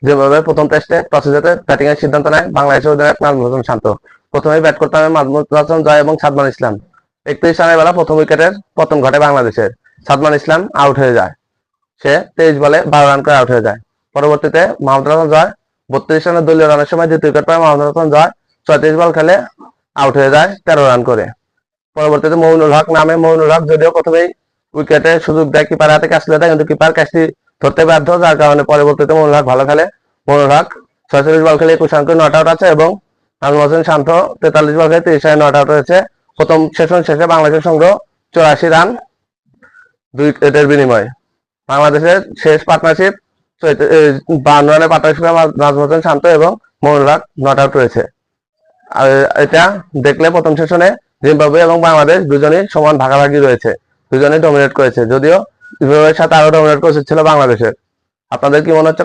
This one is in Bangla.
যেভাবে প্রথম টেস্টে টসে জিতে ব্যাটিং এর সিদ্ধান্ত নেয় বাংলাদেশের অধিনায়ক নাজমুল হোসেন শান্ত। প্রথমেই ব্যাট করতে হবে মাহমুদ হাসান জয় এবং সাদমান ইসলাম। 31 রানের বেলা প্রথম উইকেটের পতন ঘটে বাংলাদেশের। সাদমান ইসলাম আউট হয়ে যায়। সে 23 বলে 12 রান করে আউট হয়ে যায়। পরবর্তীতে মাহমুদ হাসান জয় 32 রানের দলীয় রানের সময় দ্বিতীয় উইকেট পায় মাহমুদ হাসান জয় 34 বল খেলে আউট হয়ে যায় 13 রান করে। পরবর্তীতে মইনুল হক নামে মইনুল হক যদিও প্রথমেই উইকেটে সুযোগ দেয়, কিপার হাতে ক্যাচ দেয়, কিন্তু কিপার ক্যাচটি ধরতে ব্যর্থ, যার কারণে পরবর্তীতে মইনুল হক ভালো খেলে। মইনুল হক 46 বল খেলে 21 রান করে নট আউট আছে এবং নাজমুল হোসেন শান্ত 43 বল খেলে 30 রানে নট আউট হয়েছে। প্রথম সেশন শেষে বাংলাদেশের সংগ্রহ 84 রান 2 উইকেটের বিনিময়ে। বাংলাদেশের শেষ পার্টনারশিপ 52 রানে পার্টনারশিপ নাজমুল হোসেন শান্ত এবং মইনুল হক নট আউট রয়েছে। আর এটা দেখলে প্রথম সেশনে জিম্বাবুয়ে এবং বাংলাদেশ দুজনেই সমান ভাগাভাগি রয়েছে, দুজনেই ডমিনেট করেছে, যদিও জিম্বাবুয়ের সাথে আরো ডমিনেট করেছিল বাংলাদেশের। আপনাদের কি মনে হচ্ছে?